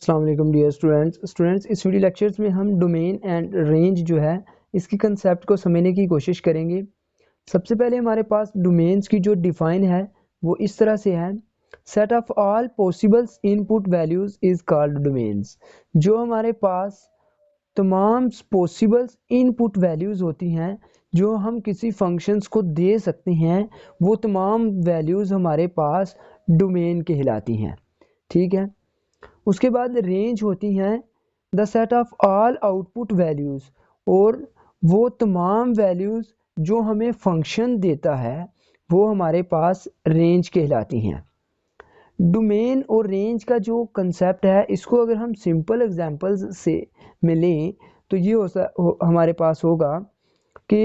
अस्सलाम वालेकुम dear students इस वीडियो लेक्चर्स में हम डोमेन एंड रेंज जो है इसकी कंसेप्ट को समझने की कोशिश करेंगे। सबसे पहले हमारे पास डोमेन्स की जो डिफाइन है वो इस तरह से है, set of all possibles input values is called domains. जो हमारे पास तमाम पॉसिबल्स इनपुट वैल्यूज़ होती हैं जो हम किसी फंक्शंस को दे सकते हैं, वो तमाम वैल्यूज़ हमारे पास डोमेन कहलाती हैं। ठीक है, उसके बाद रेंज होती हैं the set of all output values, और वो तमाम वैल्यूज़ जो हमें फंक्शन देता है वो हमारे पास रेंज कहलाती हैं। डोमेन और रेंज का जो कंसेप्ट है इसको अगर हम सिंपल एग्जांपल्स से मिलें तो ये हमारे पास होगा कि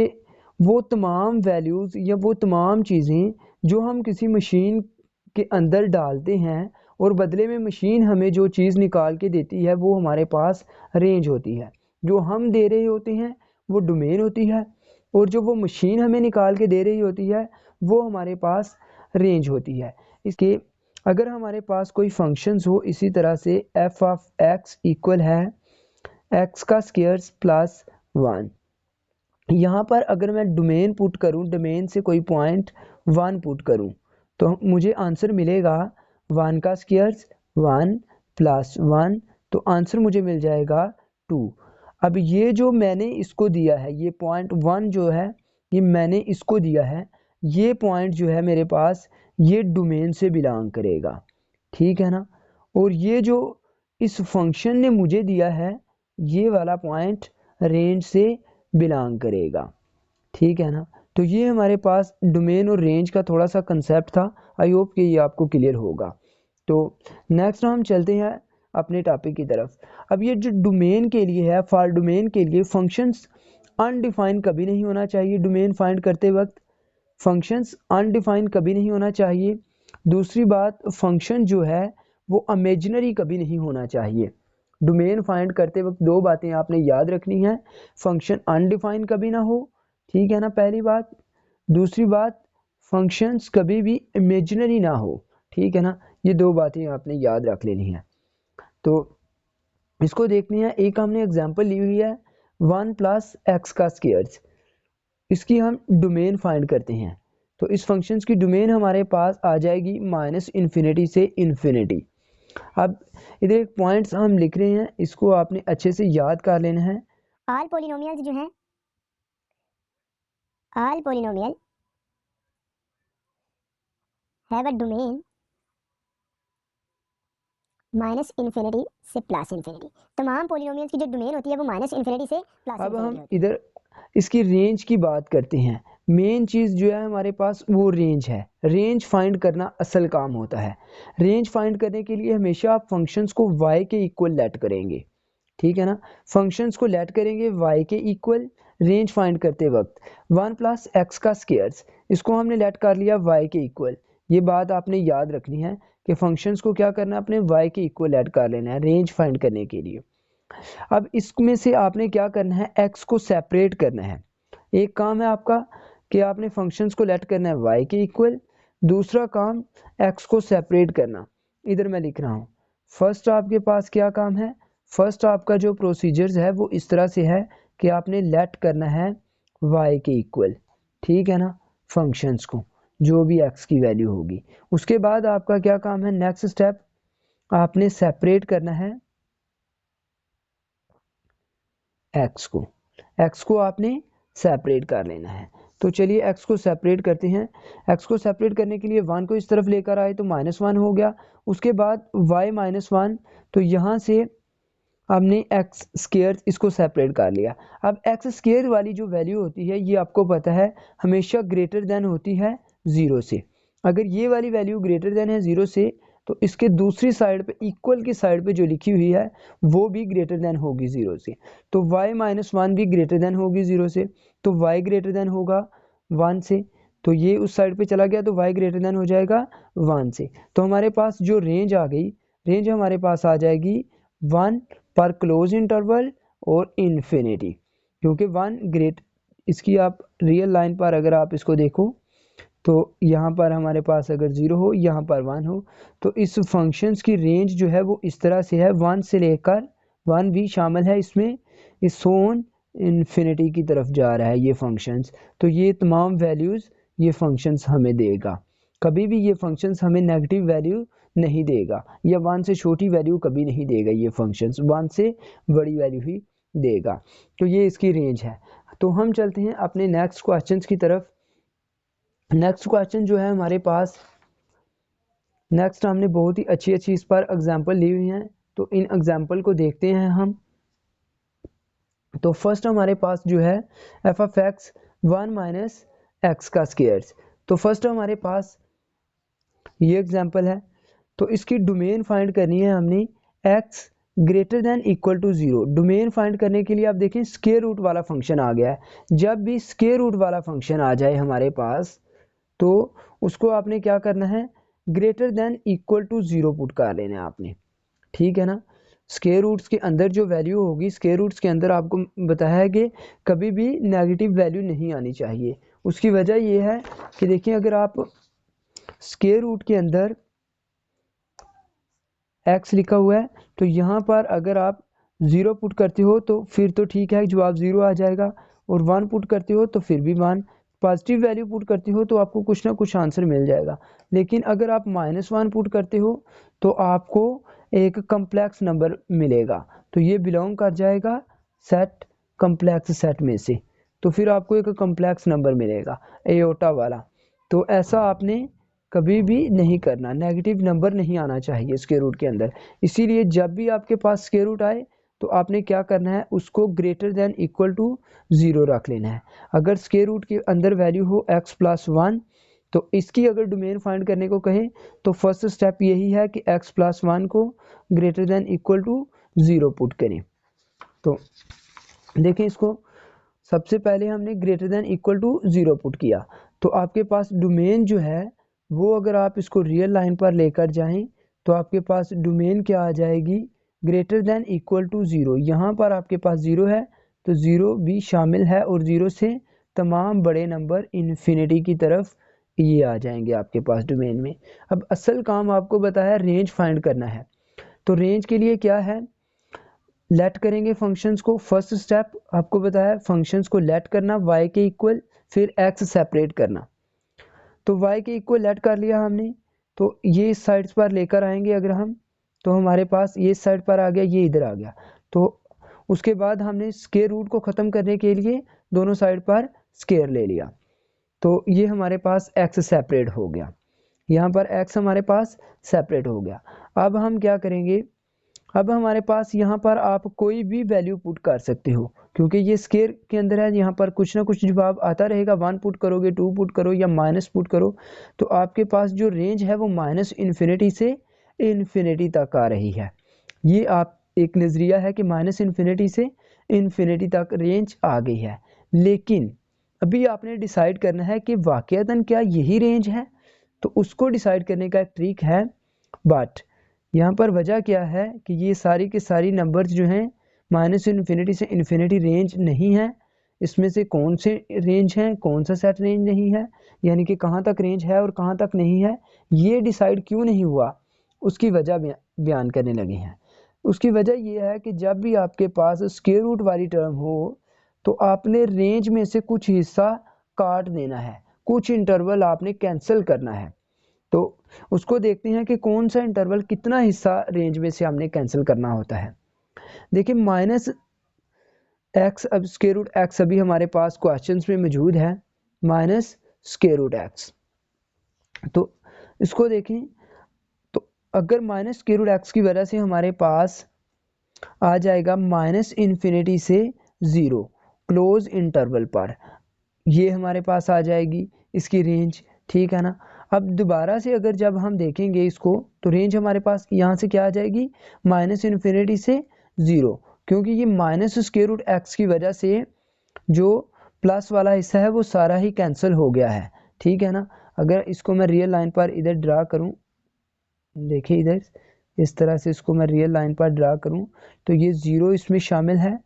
वो तमाम वैल्यूज़ या वो तमाम चीज़ें जो हम किसी मशीन के अंदर डालते हैं और बदले में मशीन हमें जो चीज़ निकाल के देती है वो हमारे पास रेंज होती है। जो हम दे रहे होते हैं वो डोमेन होती है, और जो वो मशीन हमें निकाल के दे रही होती है वो हमारे पास रेंज होती है। इसके अगर हमारे पास कोई फंक्शंस हो इसी तरह से एफ ऑफ एक्स इक्वल है एक्स का स्क्वायर प्लस 1, यहाँ पर अगर मैं डोमेन पुट करूँ, डोमेन से कोई पॉइंट 1 पुट करूँ तो मुझे आंसर मिलेगा 1 का स्क्वायर 1 प्लस 1, तो आंसर मुझे मिल जाएगा 2। अब ये जो मैंने इसको दिया है, ये पॉइंट 1 जो है ये मैंने इसको दिया है, ये पॉइंट जो है मेरे पास ये डोमेन से बिलोंग करेगा। ठीक है ना, और ये जो इस फंक्शन ने मुझे दिया है ये वाला पॉइंट रेंज से बिलोंग करेगा। ठीक है ना, तो ये हमारे पास डोमेन और रेंज का थोड़ा सा कंसेप्ट था। आई होप कि ये आपको क्लियर होगा। तो नेक्स्ट हम चलते हैं अपने टॉपिक की तरफ। अब ये जो डोमेन के लिए है, फॉर डोमेन के लिए फंक्शंस अनडिफाइन कभी नहीं होना चाहिए। डोमेन फाइंड करते वक्त फंक्शंस अनडिफाइन कभी नहीं होना चाहिए। दूसरी बात, फंक्शन जो है वो इमेजिनरी कभी नहीं होना चाहिए। डोमेन फाइंड करते वक्त दो बातें आपने याद रखनी है, फंक्शन अनडिफाइन कभी ना हो, ठीक है ना, पहली बात। दूसरी बात, फंक्शंस कभी भी इमेजिनरी ना हो, ठीक है ना। ये दो बातें आपने याद रख लेनी है। तो इसको देखनी है, एक हमने एग्जांपल ली हुई है 1 प्लस एक्स का स्क्वायर, इसकी हम डोमेन फाइंड करते हैं। तो इस फंक्शंस की डोमेन हमारे पास आ जाएगी माइनस इन्फिनिटी से इन्फिनिटी। अब इधर एक पॉइंट्स हम लिख रहे हैं, इसको आपने अच्छे से याद कर लेना है। ऑल पोलिनोमियल्स जो हैं, all polynomial have a domain minus infinity से प्लस इन्फिनिटी। तमाम पोलिनोमियल्स की जो डोमेन होती है वो माइनस इन्फिनिटी से प्लस अब इन्फिनिटी हम होती है। इधर इसकी रेंज की बात करते हैं। मेन चीज़ जो है हमारे पास वो रेंज है। रेंज फाइंड करना असल काम होता है। रेंज फाइंड करने के लिए हमेशा आप फंक्शंस को y के इक्वल लेट करेंगे, ठीक है ना। फंक्शंस को लेट करेंगे y के इक्वल रेंज फाइंड करते वक्त। 1 प्लस एक्स का स्क्वायर, इसको हमने लेट कर लिया y के इक्वल। ये बात आपने याद रखनी है कि फंक्शंस को क्या करना है, अपने y के इक्वल लेट कर लेना है रेंज फाइंड करने के लिए। अब इसमें से आपने क्या करना है, x को सेपरेट करना है। एक काम है आपका कि आपने फंक्शंस को लेट करना है y के इक्वल, दूसरा काम x को सेपरेट करना। इधर मैं लिख रहा हूँ, फर्स्ट आपके पास क्या काम है, फर्स्ट आपका जो प्रोसीजर्स है वो इस तरह से है कि आपने लेट करना है y के इक्वल, ठीक है ना, फंक्शंस को जो भी x की वैल्यू होगी। उसके बाद आपका क्या काम है, नेक्स्ट स्टेप आपने सेपरेट करना है x को आपने सेपरेट कर लेना है। तो चलिए x को सेपरेट करते हैं। x को सेपरेट करने के लिए 1 को इस तरफ लेकर आए तो -1 हो गया। उसके बाद y -1, तो यहाँ से हमने एक्स स्क्वायर इसको सेपरेट कर लिया। अब एक्स स्क्वायर वाली जो वैल्यू होती है ये आपको पता है हमेशा ग्रेटर देन होती है 0 से। अगर ये वाली वैल्यू ग्रेटर देन है 0 से तो इसके दूसरी साइड पे इक्वल की साइड पे जो लिखी हुई है वो भी ग्रेटर देन होगी 0 से। तो y -1 भी ग्रेटर देन होगी 0 से, तो y ग्रेटर देन होगा 1 से, तो ये उस साइड पे चला गया तो y ग्रेटर देन हो जाएगा 1 से। तो हमारे पास जो रेंज आ गई, रेंज हमारे पास आ जाएगी 1 पर क्लोज इंटरवल और इन्फिनिटी, क्योंकि 1 ग्रेट, इसकी आप रियल लाइन पर अगर आप इसको देखो तो यहाँ पर हमारे पास अगर 0 हो, यहाँ पर 1 हो, तो इस फंक्शंस की रेंज जो है वो इस तरह से है, 1 से लेकर 1 भी शामिल है इसमें, इस सोन इन्फिनिटी की तरफ जा रहा है ये फंक्शंस। तो ये तमाम वैल्यूज़ ये फंक्शंस हमें देगा। कभी भी ये फंक्शंस हमें नेगेटिव वैल्यू नहीं देगा, या 1 से छोटी वैल्यू कभी नहीं देगा ये फंक्शंस, 1 से बड़ी वैल्यू ही देगा। तो ये इसकी रेंज है। तो हम चलते हैं अपने नेक्स्ट क्वेश्चंस की तरफ। नेक्स्ट क्वेश्चन जो है हमारे पास, नेक्स्ट हमने बहुत ही अच्छी इस पर एग्जांपल ली हुई हैं, तो इन एग्जांपल को देखते हैं हम। तो फर्स्ट हमारे पास जो है F of x 1 minus x का स्क्वायर। तो फर्स्ट हमारे पास ये एग्जांपल है, तो इसकी डोमेन फाइंड करनी है हमने x greater than equal to 0। Domain find करने के लिए आप देखें स्क्वायर रूट वाला फंक्शन आ गया है। जब भी स्क्वायर रूट वाला फंक्शन आ जाए हमारे पास, तो उसको आपने क्या करना है, greater than equal to 0 put कर लेना है आपने, ठीक है ना। स्क्वायर रूट्स के अंदर जो वैल्यू होगी, स्क्वायर रूट्स के अंदर आपको बताया है कि कभी भी नेगेटिव वैल्यू नहीं आनी चाहिए। उसकी वजह ये है कि देखिए, अगर आप स्क्वायर रूट के अंदर x लिखा हुआ है, तो यहाँ पर अगर आप 0 पुट करते हो तो फिर तो ठीक है, जवाब 0 आ जाएगा, और 1 पुट करते हो तो फिर भी 1, पॉजिटिव वैल्यू पुट करते हो तो आपको कुछ ना कुछ आंसर मिल जाएगा। लेकिन अगर आप -1 पुट करते हो तो आपको एक कम्प्लेक्स नंबर मिलेगा, तो ये बिलोंग कर जाएगा सेट कम्प्लेक्स सेट में से, तो फिर आपको एक कम्प्लेक्स नंबर मिलेगा एयोटा वाला। तो ऐसा आपने कभी भी नहीं करना, नेगेटिव नंबर नहीं आना चाहिए स्क्वायर रूट के अंदर। इसीलिए जब भी आपके पास स्क्वायर रूट आए तो आपने क्या करना है, उसको ग्रेटर देन इक्वल टू 0 रख लेना है। अगर स्क्वायर रूट के अंदर वैल्यू हो x प्लस 1, तो इसकी अगर डोमेन फाइंड करने को कहें तो फर्स्ट स्टेप यही है कि x प्लस 1 को greater than equal to 0 put करें। तो देखें इसको, सबसे पहले हमने greater than equal to 0 put किया, तो आपके पास डोमेन जो है वो, अगर आप इसको रियल लाइन पर लेकर जाएं तो आपके पास डोमेन क्या आ जाएगी, ग्रेटर देन इक्वल टू 0। यहाँ पर आपके पास 0 है तो 0 भी शामिल है, और 0 से तमाम बड़े नंबर इन्फिनिटी की तरफ ये आ जाएंगे आपके पास डोमेन में। अब असल काम आपको बताया रेंज फाइंड करना है, तो रेंज के लिए क्या है, लेट करेंगे फंक्शंस को। फर्स्ट स्टेप आपको बताया फंक्शंस को लेट करना y के इक्वल, फिर x सेपरेट करना। तो y के इक्वल लेट कर लिया हमने, तो ये इस साइड पर लेकर आएंगे अगर हम, तो हमारे पास ये इस साइड पर आ गया, ये इधर आ गया। तो उसके बाद हमने स्क्वायर रूट को ख़त्म करने के लिए दोनों साइड पर स्क्वायर ले लिया, तो ये हमारे पास x सेपरेट हो गया, यहाँ पर x हमारे पास सेपरेट हो गया। अब हम क्या करेंगे, अब हमारे पास यहाँ पर आप कोई भी वैल्यू पुट कर सकते हो, क्योंकि ये स्क्वायर के अंदर है, यहाँ पर कुछ ना कुछ जवाब आता रहेगा। 1 पुट करोगे, 2 पुट करो या माइनस पुट करो, तो आपके पास जो रेंज है वो माइनस इन्फिनिटी से इन्फिनिटी तक आ रही है। ये आप एक नज़रिया है कि माइनस इन्फिनिटी से इन्फिनिटी तक रेंज आ गई है। लेकिन अभी आपने डिसाइड करना है कि वाकईतन क्या यही रेंज है, तो उसको डिसाइड करने का एक ट्रिक है। बट यहाँ पर वजह क्या है कि ये सारी के सारी नंबर्स जो हैं माइनस इन्फिनिटी से इन्फिनिटी रेंज नहीं है। इसमें से कौन से रेंज हैं, कौन सा सेट रेंज नहीं है, यानी कि कहाँ तक रेंज है और कहाँ तक नहीं है, ये डिसाइड क्यों नहीं हुआ, उसकी वजह बयान करने लगे हैं। उसकी वजह ये है कि जब भी आपके पास स्क्वायर रूट वाली टर्म हो, तो आपने रेंज में से कुछ हिस्सा काट देना है, कुछ इंटरवल आपने कैंसिल करना है। तो उसको देखते हैं कि कौन सा इंटरवल कितना हिस्सा रेंज में से हमने कैंसिल करना होता है। देखिए माइनस एक्स, अब स्क्वायर रूट एक्स अभी हमारे पास क्वेश्चंस में मौजूद है, माइनस स्क्वायर रूट एक्स। तो इसको देखें, तो अगर माइनस स्क्वायर रूट एक्स की वजह से हमारे पास आ जाएगा माइनस इन्फिनिटी से 0 क्लोज इंटरवल पर, ये हमारे पास आ जाएगी इसकी रेंज, ठीक है ना। अब दोबारा से अगर जब हम देखेंगे इसको, तो रेंज हमारे पास यहाँ से क्या आ जाएगी, माइनस इन्फिनिटी से 0, क्योंकि ये माइनस स्क्वायर रूट एक्स की वजह से जो प्लस वाला हिस्सा है वो सारा ही कैंसिल हो गया है, ठीक है ना। अगर इसको मैं रियल लाइन पर इधर ड्रा करूँ, देखिए इधर इस तरह से इसको मैं रियल लाइन पर ड्रा करूँ, तो ये 0 इसमें शामिल है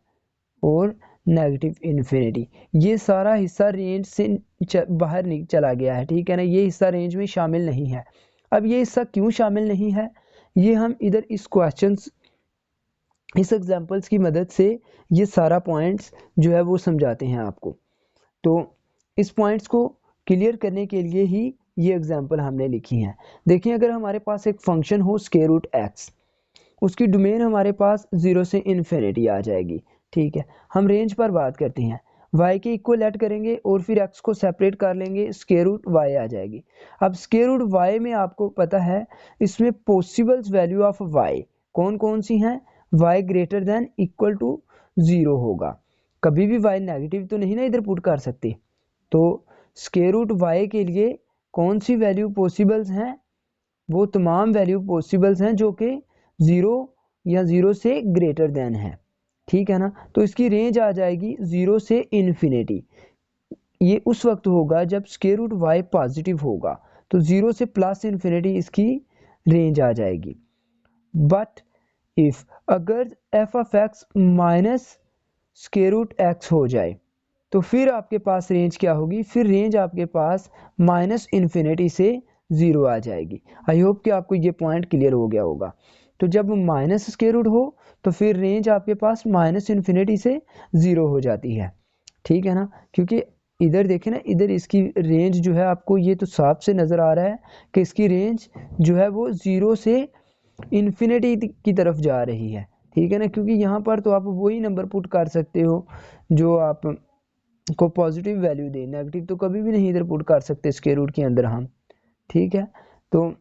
और नेगेटिव इन्फिनिटी। ये सारा हिस्सा रेंज से बाहर चला गया है, ठीक है ना, ये हिस्सा रेंज में शामिल नहीं है। अब ये हिस्सा क्यों शामिल नहीं है, ये हम इधर इस क्वेश्चंस, इस एग्जांपल्स की मदद से ये सारा पॉइंट्स जो है वो समझाते हैं आपको। तो इस पॉइंट्स को क्लियर करने के लिए ही ये एग्जांपल हमने लिखी हैं। देखिए, अगर हमारे पास एक फंक्शन हो स्क्वायर रूट एक्स, उसकी डोमेन हमारे पास 0 से इन्फिनिटी आ जाएगी, ठीक है। हम रेंज पर बात करते हैं, y के इक्वल ऐड करेंगे और फिर x को सेपरेट कर लेंगे, स्क्वायर रूट y आ जाएगी। अब स्क्वायर रूट y में आपको पता है इसमें पॉसिबल्स वैल्यू ऑफ y कौन कौन सी हैं, y greater than equal to 0 होगा। कभी भी y नेगेटिव तो नहीं ना इधर पुट कर सकते, तो स्क्वायर रूट y के लिए कौन सी वैल्यू पॉसिबल्स हैं, वो तमाम वैल्यू पॉसिबल्स हैं जो कि 0 या 0 से ग्रेटर देन है, ठीक है ना। तो इसकी रेंज आ जाएगी 0 से इन्फिनिटी। ये उस वक्त होगा जब स्क्वायर रूट y पॉजिटिव होगा, तो 0 से प्लस इन्फिनिटी इसकी रेंज आ जाएगी। बट इफ अगर F of x minus square root x हो जाए, तो फिर आपके पास रेंज क्या होगी, फिर रेंज आपके पास माइनस इन्फिनिटी से 0 आ जाएगी। आई होप कि आपको ये पॉइंट क्लियर हो गया होगा। तो जब माइनस स्क्वायर रूट हो तो फिर रेंज आपके पास माइनस इन्फिनिटी से 0 हो जाती है, ठीक है ना। क्योंकि इधर देखें ना, इधर इसकी रेंज जो है आपको ये तो साफ से नज़र आ रहा है कि इसकी रेंज जो है वो 0 से इन्फिनिटी की तरफ जा रही है, ठीक है ना। क्योंकि यहाँ पर तो आप वही नंबर पुट कर सकते हो जो आप को पॉजिटिव वैल्यू दे, नेगेटिव तो कभी भी नहीं इधर पुट कर सकते स्क्वायर रूट के अंदर हम, ठीक है। तो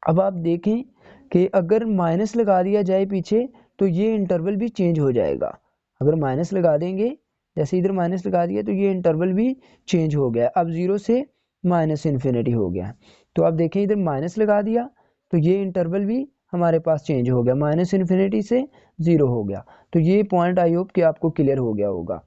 अब आप देखें कि अगर माइनस लगा दिया जाए पीछे तो ये इंटरवल भी चेंज हो जाएगा। अगर माइनस लगा देंगे, जैसे इधर माइनस लगा दिया तो ये इंटरवल भी चेंज हो गया, अब 0 से माइनस इन्फिनिटी हो गया। तो आप देखें इधर माइनस लगा दिया तो ये इंटरवल भी हमारे पास चेंज हो गया, माइनस इन्फिनिटी से 0 हो गया। तो ये पॉइंट आई होप कि आपको क्लियर हो गया होगा।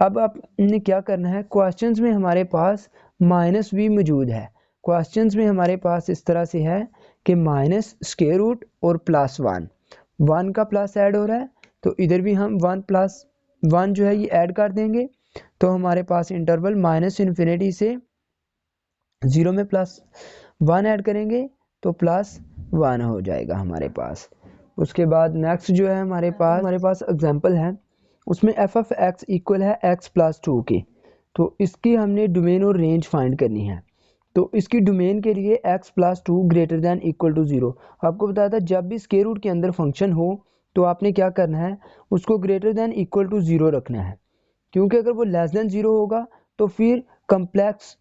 अब आपने क्या करना है, क्वेश्चंस में हमारे पास माइनस भी मौजूद है। क्वेश्चंस में हमारे पास इस तरह से है कि माइनस स्क्वायर रूट और प्लस 1 का प्लस ऐड हो रहा है, तो इधर भी हम 1 प्लस 1 जो है ये ऐड कर देंगे, तो हमारे पास इंटरवल माइनस इन्फिनिटी से 0 में प्लस 1 ऐड करेंगे तो प्लस 1 हो जाएगा हमारे पास। उसके बाद नेक्स्ट जो है हमारे पास एग्जांपल है, उसमें एफ ऑफ एक्स इक्वल है एक्स प्लस 2 के। तो इसकी हमने डोमेन और रेंज फाइंड करनी है। तो इसकी डोमेन के लिए x plus 2 greater than equal to 0। आपको बताया था जब भी स्क्वायर रूट के अंदर फंक्शन हो तो आपने क्या करना है, उसको ग्रेटर देन इक्वल टू 0 रखना है। क्योंकि अगर वो लेस देन 0 होगा तो फिर कम्प्लेक्स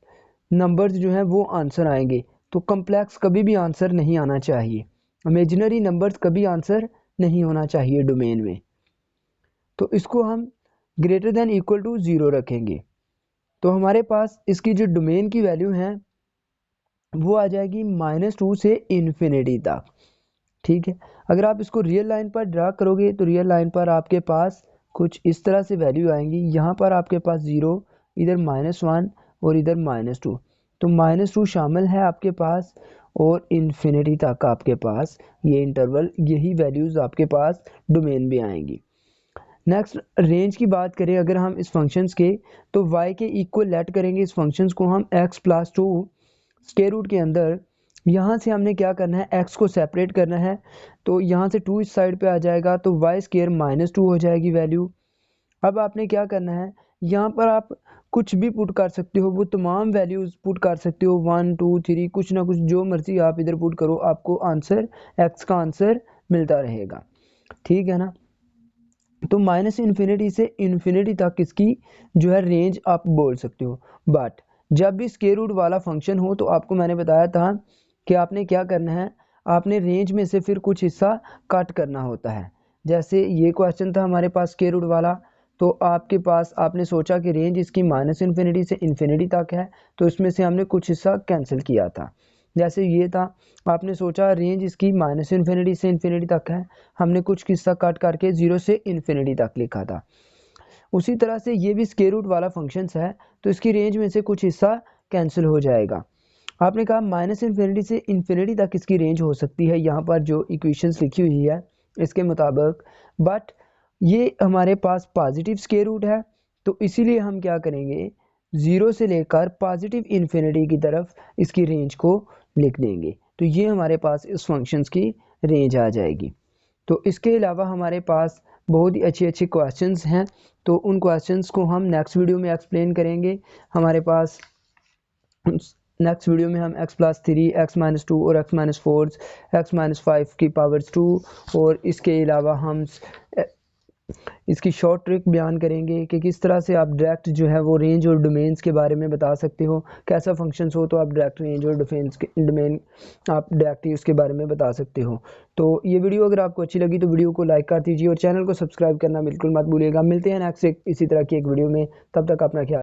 नंबर्स जो हैं वो आंसर आएंगे। तो कम्प्लेक्स कभी भी आंसर नहीं आना चाहिए, इमेजिनरी नंबर्स कभी आंसर नहीं होना चाहिए डोमेन में। तो इसको हम ग्रेटर देन इक्वल टू 0 रखेंगे, तो हमारे पास इसकी जो डोमेन की वैल्यू है वो आ जाएगी -2 से इन्फिनिटी तक, ठीक है। अगर आप इसको रियल लाइन पर ड्रा करोगे तो रियल लाइन पर आपके पास कुछ इस तरह से वैल्यू आएंगी। यहाँ पर आपके पास 0, इधर -1 और इधर -2, तो -2 शामिल है आपके पास और इन्फिनिटी तक आपके पास ये इंटरवल, यही वैल्यूज़ आपके पास डोमेन में आएंगी। नेक्स्ट रेंज की बात करें अगर हम इस फंक्शंस के, तो y के इक्वल लेट करेंगे इस फंक्शंस को हम x प्लस 2 स्क्वायर रूट के अंदर। यहाँ से हमने क्या करना है, x को सेपरेट करना है, तो यहाँ से 2 इस साइड पे आ जाएगा तो y स्क्वायर -2 हो जाएगी वैल्यू। अब आपने क्या करना है, यहाँ पर आप कुछ भी पुट कर सकते हो, वो तमाम वैल्यूज़ पुट कर सकते हो, 1 2 3 कुछ ना कुछ जो मर्जी आप इधर पुट करो, आपको आंसर x का आंसर मिलता रहेगा, ठीक है ना। तो माइनस इन्फिनिटी से इन्फिनिटी तक इसकी जो है रेंज आप बोल सकते हो। बट जब भी स्क्वायर रूट वाला फंक्शन हो तो आपको मैंने बताया था कि आपने क्या करना है, आपने रेंज में से फिर कुछ हिस्सा कट करना होता है। जैसे ये क्वेश्चन था हमारे पास स्क्वायर रूट वाला, तो आपके पास आपने सोचा कि रेंज इसकी माइनस इन्फिनिटी से इन्फिनिटी तक है, तो इसमें से हमने कुछ हिस्सा कैंसिल किया था। जैसे ये था, आपने सोचा रेंज इसकी माइनस इन्फिनिटी से इन्फिनिटी तक है, हमने कुछ हिस्सा कट करके 0 से इन्फिनिटी तक लिखा था। उसी तरह से ये भी स्क्वायर रूट वाला फंक्शंस है, तो इसकी रेंज में से कुछ हिस्सा कैंसिल हो जाएगा। आपने कहा माइनस इन्फिनिटी से इन्फिनिटी तक इसकी रेंज हो सकती है यहाँ पर जो इक्वेशंस लिखी हुई है इसके मुताबिक, बट ये हमारे पास पॉजिटिव स्क्वायर रूट है, तो इसीलिए हम क्या करेंगे, 0 से लेकर पॉजिटिव इन्फिनिटी की तरफ इसकी रेंज को लिख देंगे। तो ये हमारे पास इस फंक्शंस की रेंज आ जाएगी। तो इसके अलावा हमारे पास बहुत ही अच्छे अच्छे क्वेश्चंस हैं, तो उन क्वेश्चंस को हम नेक्स्ट वीडियो में एक्सप्लेन करेंगे। हमारे पास नेक्स्ट वीडियो में हम x+3, x-2 और x-4, x-5 की पावर्स 2 और इसके अलावा हम इसकी शॉर्ट ट्रिक बयान करेंगे कि किस तरह से आप डायरेक्ट जो है वो रेंज और डोमेन्स के बारे में बता सकते हो। कैसा फंक्शंस हो तो आप डायरेक्ट रेंज और डिफेंस के डोमेन आप डायरेक्ट ही उसके बारे में बता सकते हो। तो ये वीडियो अगर आपको अच्छी लगी तो वीडियो को लाइक कर दीजिए और चैनल को सब्सक्राइब करना बिल्कुल मत भूलिएगा। मिलते हैं नेक्स्ट इसी तरह की एक वीडियो में, तब तक अपना ख्याल